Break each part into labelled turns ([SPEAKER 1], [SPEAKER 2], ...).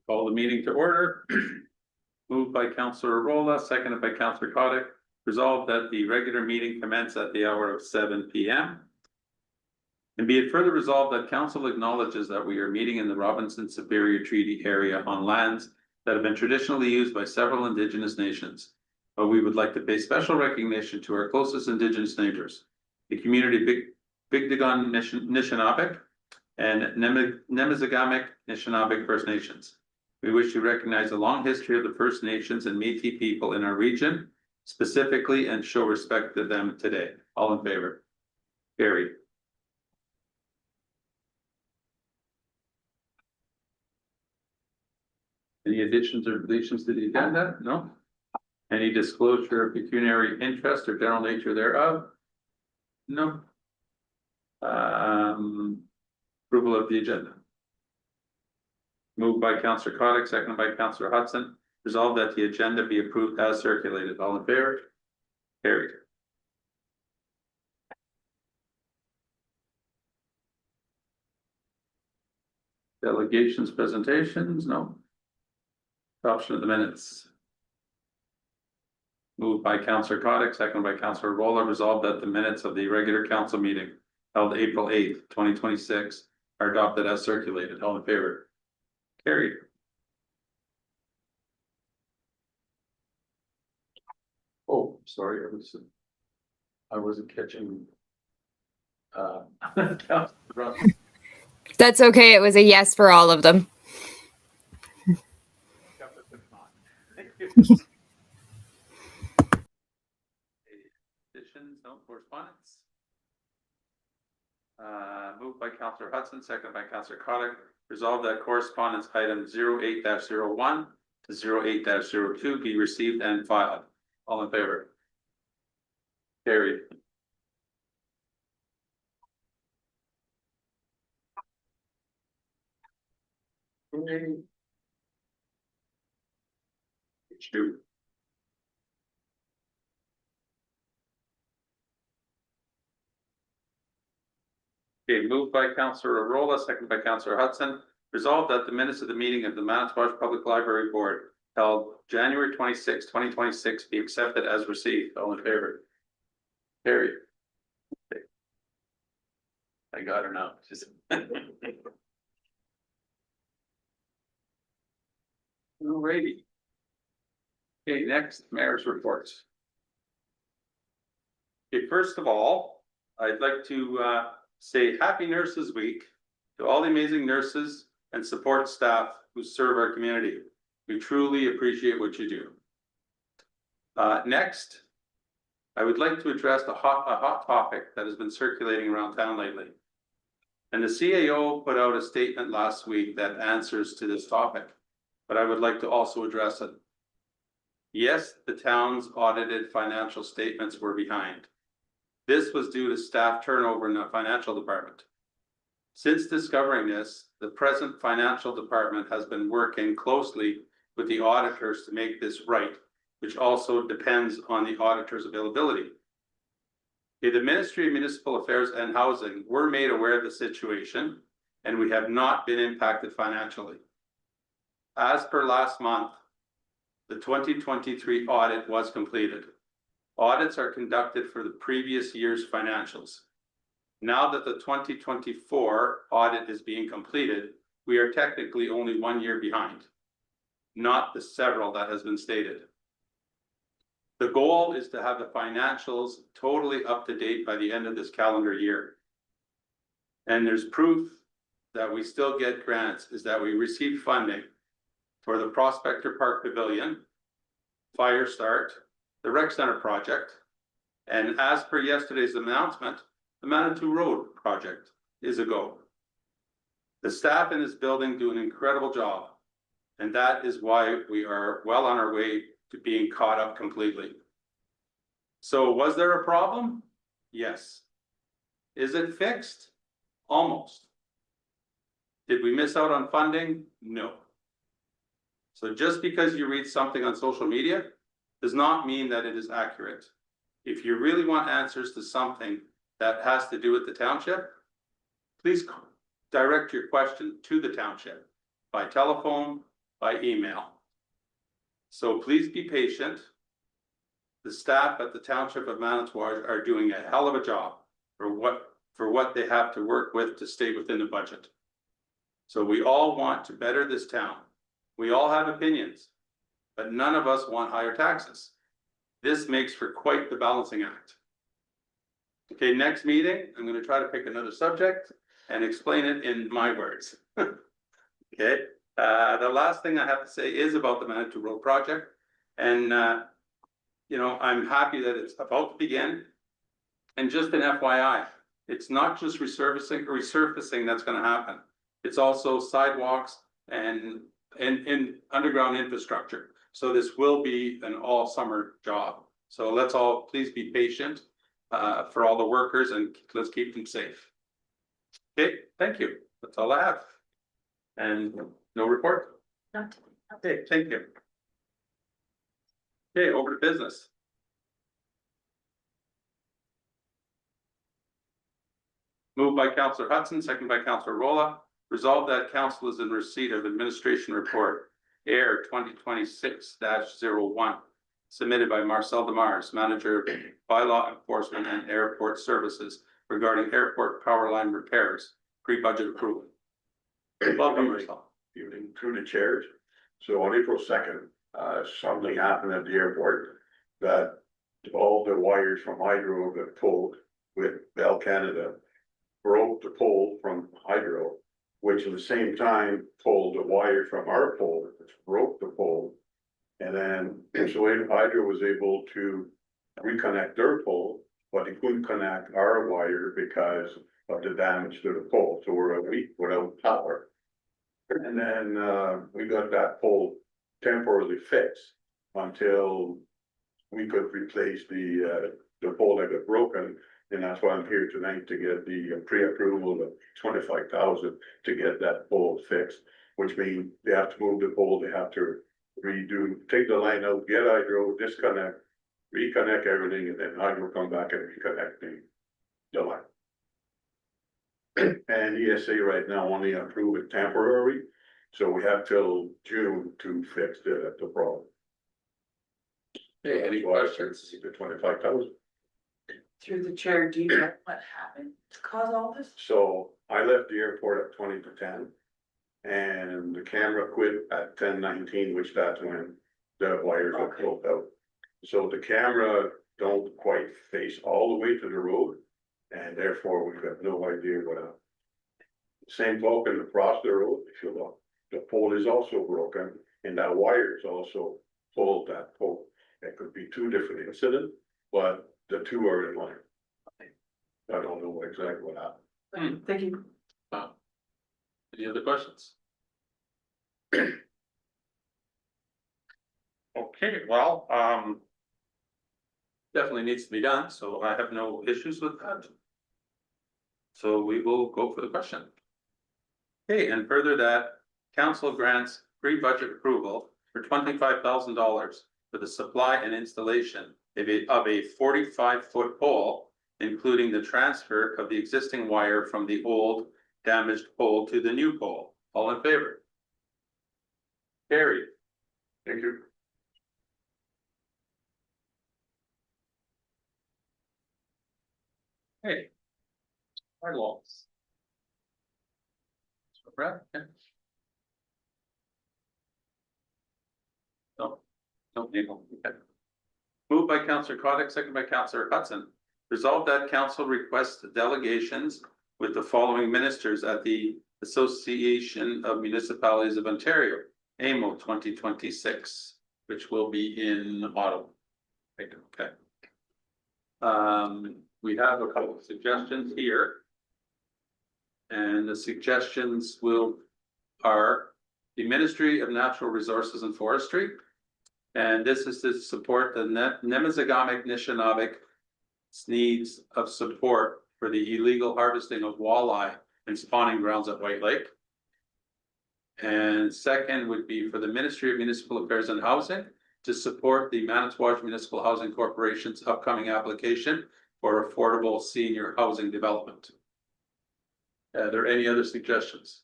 [SPEAKER 1] Call the meeting to order. Moved by Councillor Rolla, seconded by Councillor Kotick. Resolved that the regular meeting commence at the hour of 7 p.m. And be it further resolved that council acknowledges that we are meeting in the Robinson Superior Treaty area on lands that have been traditionally used by several Indigenous nations. But we would like to pay special recognition to our closest Indigenous neighbors, the community Bigdagon Nishnawbek and Nemizagamic Nishnawbek First Nations. We wish to recognize the long history of the First Nations and Métis people in our region, specifically, and show respect to them today. All in favor? Carried. Any additions or deletions to the agenda? No? Any disclosure of pecuniary interest or general nature thereof? No. Approval of the agenda. Moved by Councillor Kotick, seconded by Councillor Hudson. Resolved that the agenda be approved as circulated. All in favor? Carried. Delegations, presentations? No. Adoption of the minutes. Moved by Councillor Kotick, seconded by Councillor Rolla. Resolved that the minutes of the regular council meeting held April 8th, 2026 are adopted as circulated. All in favor? Carried. Oh, sorry, I wasn't catching.
[SPEAKER 2] That's okay. It was a yes for all of them.
[SPEAKER 1] Additions, no correspondence. Moved by Councillor Hudson, seconded by Councillor Kotick. Resolved that correspondence item 08-01 to 08-02 be received and filed. All in favor? Carried. Shoot. Okay, moved by Councillor Rolla, seconded by Councillor Hudson. Resolved that the minutes of the meeting of the Manitowoc Public Library Board held January 26, 2026 be accepted as received. All in favor? Carried. Okay. I got her now. Alrighty. Okay, next, mayor's reports. Okay, first of all, I'd like to say Happy Nurses Week to all the amazing nurses and support staff who serve our community. We truly appreciate what you do. Next, I would like to address a hot topic that has been circulating around town lately. And the CAO put out a statement last week that answers to this topic, but I would like to also address it. Yes, the town's audited financial statements were behind. This was due to staff turnover in the financial department. Since discovering this, the present financial department has been working closely with the auditors to make this right, which also depends on the auditor's availability. The Ministry of Municipal Affairs and Housing were made aware of the situation, and we have not been impacted financially. As per last month, the 2023 audit was completed. Audits are conducted for the previous year's financials. Now that the 2024 audit is being completed, we are technically only 1 year behind, not the several that has been stated. The goal is to have the financials totally up to date by the end of this calendar year. And there's proof that we still get grants is that we received funding for the Prospector Park Pavilion, Fire Start, the Rec Center project, and as per yesterday's announcement, the Manitou Road project is a go. The staff in this building do an incredible job, and that is why we are well on our way to being caught up completely. So was there a problem? Yes. Is it fixed? Almost. Did we miss out on funding? No. So just because you read something on social media does not mean that it is accurate. If you really want answers to something that has to do with the township, please direct your question to the township by telephone, by email. So please be patient. The staff at the Township of Manitowoc are doing a hell of a job for what they have to work with to stay within the budget. So we all want to better this town. We all have opinions, but none of us want higher taxes. This makes for quite the balancing act. Okay, next meeting, I'm going to try to pick another subject and explain it in my words. Okay, the last thing I have to say is about the Manitou Road project. And, you know, I'm happy that it's about to begin. And just an FYI, it's not just resurfacing that's going to happen. It's also sidewalks and underground infrastructure. So this will be an all summer job. So let's all please be patient for all the workers and let's keep them safe. Okay, thank you. That's all I have. And no report?
[SPEAKER 3] Not
[SPEAKER 1] Okay, thank you. Okay, over to business. Moved by Councillor Hudson, second by Councillor Rolla. Resolved that council is in receipt of administration report AIR 2026-01 submitted by Marcel Demars, Manager of Bylaw Enforcement and Airport Services regarding airport power line repairs, pre-budget approval. Welcome, Marcel.
[SPEAKER 4] Evening through the chairs. So on April 2nd, something happened at the airport that all the wires from Hydro that pulled with Bell Canada broke the pole from Hydro, which at the same time pulled the wire from our pole, which broke the pole. And then, so Hydro was able to reconnect their pole, but they couldn't connect our wire because of the damage to the pole. So we're a week without power. And then, we got that pole temporarily fixed until we could replace the pole that got broken. And that's why I'm here tonight to get the pre-approval of 25,000 to get that pole fixed, which means they have to move the pole, they have to redo, take the line out, get Hydro, disconnect, reconnect everything, and then Hydro come back and reconnect the line. And ESA right now only approve it temporary, so we have till June to fix the problem.
[SPEAKER 1] Hey, any questions?
[SPEAKER 4] The 25,000.
[SPEAKER 3] through the chair, do you know what happened to cause all this?
[SPEAKER 4] So I left the airport at 20 to 10. And the camera quit at 10:19, which that's when the wires got pulled out. So the camera don't quite face all the way to the road. And therefore we've got no idea what happened. Same token across the road, if you look, the pole is also broken and that wire is also pulled that pole. It could be two different incidents, but the two are in line. I don't know exactly what happened.
[SPEAKER 3] Thank you.
[SPEAKER 1] Any other questions? Okay, well, definitely needs to be done, so I have no issues with that. So we will go for the question. Okay, and further that council grants pre-budget approval for $25,000 for the supply and installation of a 45-foot pole, including the transfer of the existing wire from the old damaged pole to the new pole. All in favor? Carried.
[SPEAKER 4] Thank you.
[SPEAKER 1] Hey. Our laws. So Brad, yeah. No, okay. Moved by Councillor Kotick, second by Councillor Hudson. Resolved that council requests delegations with the following ministers at the Association of Municipalities of Ontario, AMO 2026, which will be in Ottawa. Okay. We have a couple of suggestions here. And the suggestions are the Ministry of Natural Resources and Forestry. And this is to support the Nemezagamic Nishnawik needs of support for the illegal harvesting of walleye and spawning grounds at White Lake. And second would be for the Ministry of Municipal Affairs and Housing to support the Manitowoc Municipal Housing Corporation's upcoming application for affordable senior housing development. Are there any other suggestions?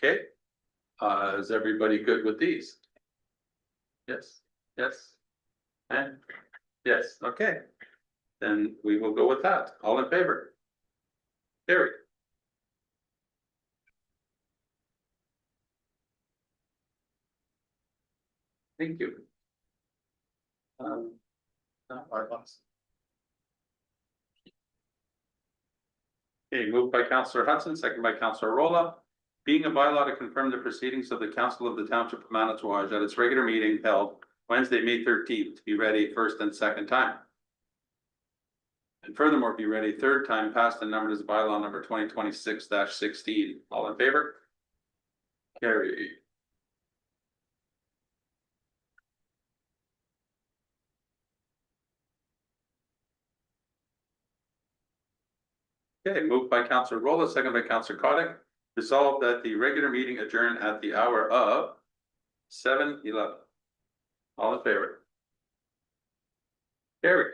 [SPEAKER 1] Okay. Is everybody good with these? Yes, yes. And yes, okay. Then we will go with that. All in favor? Carried. Thank you. No, I lost. Okay, moved by Councillor Hudson, second by Councillor Rolla. Being a bylaw to confirm the proceedings of the Council of the Township of Manitouwadge at its regular meeting held Wednesday, May 13th, to be ready first and second time. And furthermore, be ready third time, passed and numbered as bylaw number 2026-16. All in favor? Carry. Okay, moved by Councillor Rolla, second by Councillor Coddick. Resolved that the regular meeting adjourn at the hour of 7:11. All in favor? Carried.